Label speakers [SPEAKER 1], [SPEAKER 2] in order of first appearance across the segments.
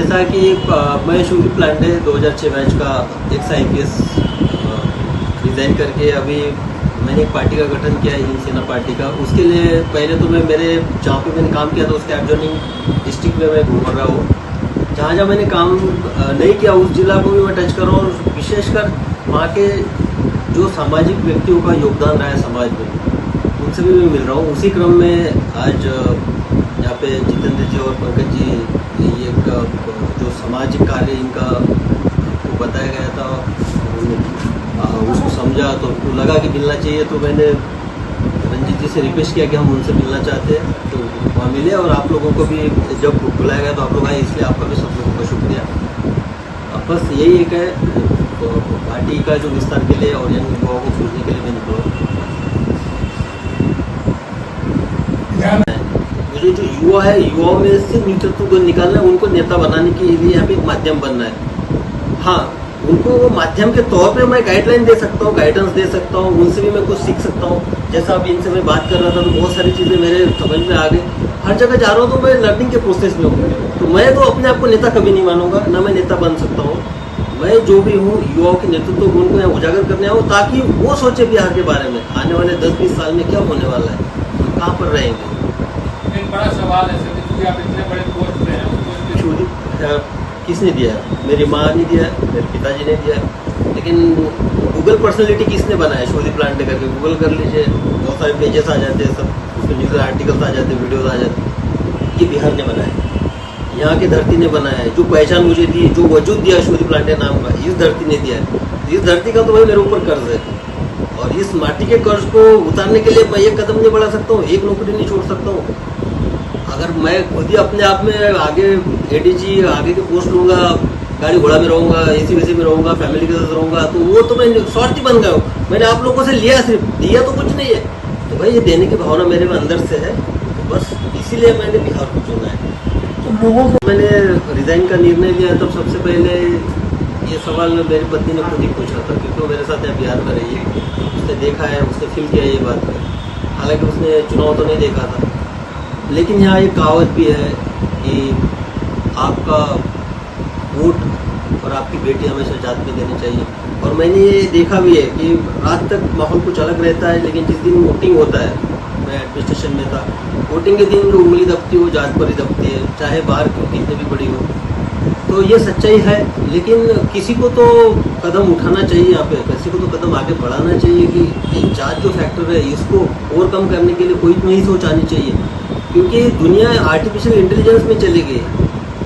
[SPEAKER 1] जैसा कि मैं शूरी प्लांटे 2006 बैच का एक्स IPS रिज़ाइन करके अभी मैंने एक पार्टी का गठन किया है, हिंद सेना पार्टी का। उसके लिए पहले तो मैं मेरे जहाँ पे मैंने काम किया था उसके एडजॉइनिंग डिस्ट्रिक्ट में मैं घूम रहा हूँ। जहाँ जहाँ मैंने काम नहीं किया उस जिला को भी मैं टच कर रहा हूँ, और विशेषकर वहाँ के जो सामाजिक व्यक्तियों का योगदान रहा है समाज में, उनसे भी मैं मिल रहा हूँ। उसी क्रम में आज यहाँ पे जितेंद्र जी और पंकज जी, ये जो सामाजिक कार्य इनका आपको बताया गया था, उसको समझा तो उनको लगा कि मिलना चाहिए, तो मैंने रंजीत जी से रिक्वेस्ट किया कि हम उनसे मिलना चाहते हैं, तो वहाँ मिले। और आप लोगों को भी जब बुलाया गया तो आप लोग आए, इसलिए आपका भी सब लोगों का शुक्रिया। अब बस यही एक है, पार्टी का जो विस्तार के लिए और यंग युवाओं को खोजने के लिए मैं निकला। मुझे जो युवा है, युवाओं में से नेतृत्व को निकालना है, उनको नेता बनाने के लिए यहाँ पे एक माध्यम बनना है। हाँ, उनको वो माध्यम के तौर पे मैं गाइडलाइन दे सकता हूँ, गाइडेंस दे सकता हूँ, उनसे भी मैं कुछ सीख सकता हूँ। जैसा अभी इनसे मैं बात कर रहा था तो बहुत सारी चीज़ें मेरे समझ में आ गई। हर जगह जा रहा हूँ तो मैं लर्निंग के प्रोसेस में हूँ, तो मैं तो अपने आप को नेता कभी नहीं मानूंगा, ना मैं नेता बन सकता हूँ। मैं जो भी हूँ, युवाओं के नेतृत्व गुण को यहाँ उजागर करने आऊँ, ताकि वो सोचे बिहार के बारे में, आने वाले 10-20 साल में क्या होने वाला है, हम कहाँ पर रहेंगे।
[SPEAKER 2] एक बड़ा सवाल है सर, आप इतने बड़े पोस्ट पे हैं,
[SPEAKER 1] किसने दिया है? मेरी माँ ने दिया है, मेरे पिताजी ने दिया है, लेकिन गूगल पर्सनैलिटी किसने बनाया? शोधी प्लांटे करके गूगल कर लीजिए, बहुत सारे पेजेस आ जाते हैं, सब उसमें न्यूज़ आर्टिकल्स आ जाते हैं, वीडियोज आ जाते हैं। ये बिहार ने बनाया, यहाँ की धरती ने बनाया है। जो पहचान मुझे दी, जो वजूद दिया शोधी प्लांटे नाम का, इस धरती ने दिया है। इस धरती का तो भाई मेरे ऊपर कर्ज है, और इस माटी के कर्ज को उतारने के लिए मैं एक कदम नहीं बढ़ा सकता हूँ, एक नौकरी नहीं छोड़ सकता हूँ। अगर मैं खुद ही अपने आप में आगे ADG आगे के पोस्ट लूँगा, गाड़ी घोड़ा में रहूँगा, AC वेसी में रहूँगा, फैमिली के साथ रहूँगा, तो वो तो मैं स्वार्थी बन गया हूँ। मैंने आप लोगों से लिया, सिर्फ दिया तो कुछ नहीं है। तो भाई ये देने की भावना मेरे में अंदर से है, तो बस इसीलिए मैंने बिहार को चुना है। तो लोगों को मैंने रिज़ाइन का निर्णय लिया, तब सबसे पहले ये सवाल मेरी पत्नी ने खुद ही पूछा था, क्योंकि वो मेरे साथ यहाँ बिहार में रही है, उसने देखा है, उसने फील किया ये बात। हालांकि उसने चुनाव तो नहीं देखा था, लेकिन यहाँ एक कहावत भी है कि आपका वोट और आपकी बेटी हमेशा जात में देनी चाहिए। और मैंने ये देखा भी है कि रात तक माहौल कुछ अलग रहता है, लेकिन जिस दिन वोटिंग होता है, मैं एडमिनिस्ट्रेशन में था, वोटिंग के दिन जो उंगली दबती है वो जात पर ही दबती है, चाहे बाहर क्यों कितनी भी बड़ी हो। तो ये सच्चाई है, लेकिन किसी को तो कदम उठाना चाहिए, यहाँ पे किसी को तो कदम आगे बढ़ाना चाहिए कि जात जो फैक्टर है इसको ओवरकम करने के लिए कोई नई सोच आनी चाहिए, क्योंकि दुनिया आर्टिफिशियल इंटेलिजेंस में चली गई,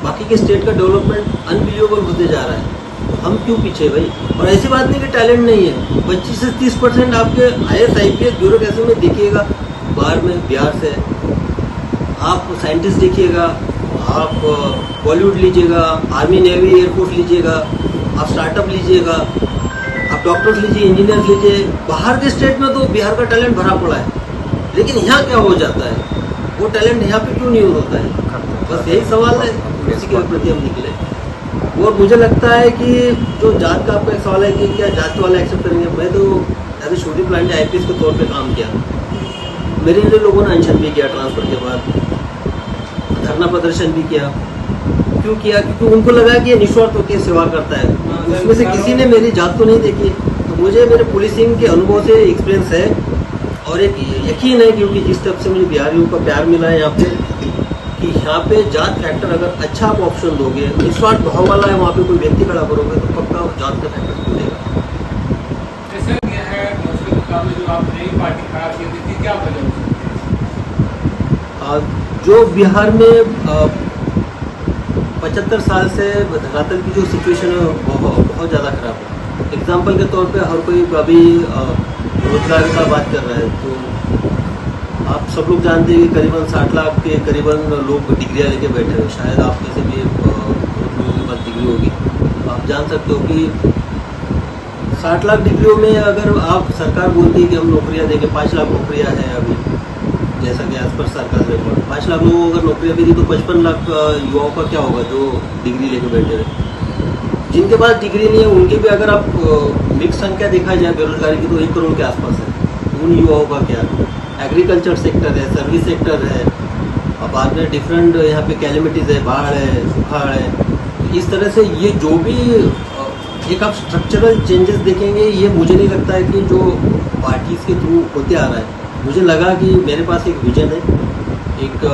[SPEAKER 1] बाकी के स्टेट का डेवलपमेंट अनबिलीवेबल होते जा रहा है। हम क्यों पीछे भाई? और ऐसी बात नहीं कि टैलेंट नहीं है, 25 से 30% आपके IAS IPS ब्यूरोक्रेसी में देखिएगा बाहर में, बिहार से। आप साइंटिस्ट देखिएगा, आप बॉलीवुड लीजिएगा, आर्मी नेवी एयरफोर्स लीजिएगा, आप स्टार्टअप लीजिएगा, आप डॉक्टर्स लीजिए, इंजीनियर्स लीजिए। बाहर के स्टेट में तो बिहार का टैलेंट भरा पड़ा है, लेकिन यहाँ क्या हो जाता है? वो टैलेंट यहाँ पे क्यों नहीं यूज होता है? बस यही सवाल है, उसी के प्रति हम निकले। और मुझे लगता है कि जो जात का आपका एक सवाल है कि क्या जात वाले एक्सेप्ट करेंगे, मैं तो एज ए शोधी प्लांटे IPS के तौर पे काम किया। मेरे लिए लोगों ने अनशन भी किया, ट्रांसफर के बाद धरना प्रदर्शन भी किया। क्यों किया? क्योंकि उनको लगा कि ये निस्वार्थ होकर सेवा करता है। उसमें से किसी ने मेरी जात तो नहीं देखी, तो मुझे मेरे पुलिसिंग के अनुभव से एक्सपीरियंस है और एक यकीन है, क्योंकि जिस तरफ से मुझे बिहारियों का प्यार मिला है यहाँ पे, कि यहाँ पे जात फैक्टर अगर अच्छा आप ऑप्शन दोगे, निस्वार्थ भाव वाला है, वहाँ पे कोई व्यक्ति खड़ा करोगे तो पक्का जात का फैक्टर खुलेगा।
[SPEAKER 2] जैसे ये है जो आप नई पार्टी खड़ा की थी, क्या वजह?
[SPEAKER 1] जो बिहार में 75 साल से धरातल की जो सिचुएशन है बहुत ज़्यादा खराब है। एग्जाम्पल के तौर पे हर कोई अभी रोजगार का बात कर रहा है, तो आप सब लोग जानते हैं कि करीबन 60 लाख के करीबन लोग डिग्रियाँ लेके बैठे हैं। शायद आप में से भी लोगों के पास डिग्री होगी, तो आप जान सकते हो कि 60 लाख डिग्रियों में अगर आप सरकार बोलती है कि हम नौकरियाँ देंगे, 5 लाख नौकरियाँ हैं अभी, जैसा कि एज पर सरकार रिपोर्ट 5 लाख लोगों को अगर नौकरियाँ भी दी तो 55 लाख युवाओं का क्या होगा जो डिग्री लेके बैठे हैं। जिनके पास डिग्री नहीं है उनकी भी अगर आप मिक्स संख्या देखा जाए बेरोजगारी की तो 1 करोड़ के आसपास है। उन युवाओं का क्या? एग्रीकल्चर सेक्टर है, सर्विस सेक्टर है, बाद में डिफरेंट यहाँ पे कैलेमिटीज़ है, बाढ़ है, सुखाड़ है। तो इस तरह से ये जो भी एक आप स्ट्रक्चरल चेंजेस देखेंगे, ये मुझे नहीं लगता है कि जो पार्टीज़ के थ्रू होते आ रहा है। मुझे लगा कि मेरे पास एक विजन है, एक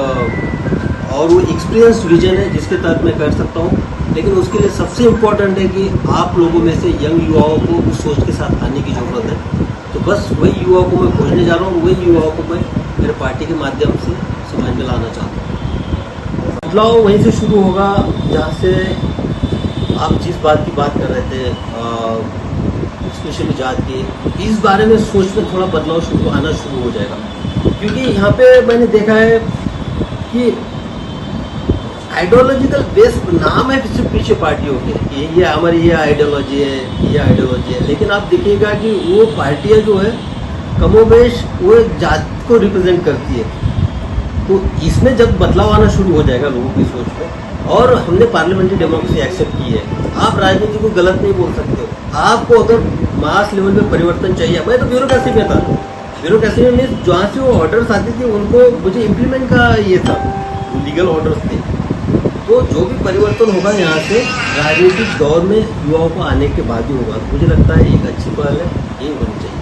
[SPEAKER 1] और वो एक्सपीरियंस विजन है जिसके तहत मैं कर सकता हूँ। लेकिन उसके लिए सबसे इम्पोर्टेंट है कि आप लोगों में से यंग युवाओं को उस सोच के साथ आने की ज़रूरत है। तो बस वही युवाओं को मैं खोजने जा रहा हूँ, वही युवाओं को मैं मेरे पार्टी के माध्यम से समाज में लाना चाहता हूँ। बदलाव वहीं से शुरू होगा जहाँ से आप जिस बात की बात कर रहे थे, स्पेशली जाति की, इस बारे में सोच में थोड़ा बदलाव आना शुरू हो जाएगा। क्योंकि यहाँ पे मैंने देखा है कि आइडियोलॉजिकल बेस नाम है पीछे पार्टियों के, ये हमारी ये आइडियोलॉजी है, ये आइडियोलॉजी है। लेकिन आप देखिएगा कि वो पार्टियाँ जो है कमोबेश वो जाति को रिप्रेजेंट करती है। तो इसमें जब बदलाव आना शुरू हो जाएगा लोगों की सोच में, और हमने पार्लियामेंट्री डेमोक्रेसी एक्सेप्ट की है, आप राजनीति को गलत नहीं बोल सकते हो। आपको अगर मास लेवल पे परिवर्तन चाहिए, मैं तो ब्यूरोक्रेसी में था, ब्यूरोक्रेसी में मीन्स जहाँ से वो ऑर्डर्स आती थी उनको मुझे इम्प्लीमेंट का ये था, लीगल ऑर्डर्स थे। तो जो भी परिवर्तन होगा यहाँ से राजनीतिक दौर में युवाओं को आने के बाद ही होगा। मुझे लगता है एक अच्छी पहल है, यही होनी चाहिए।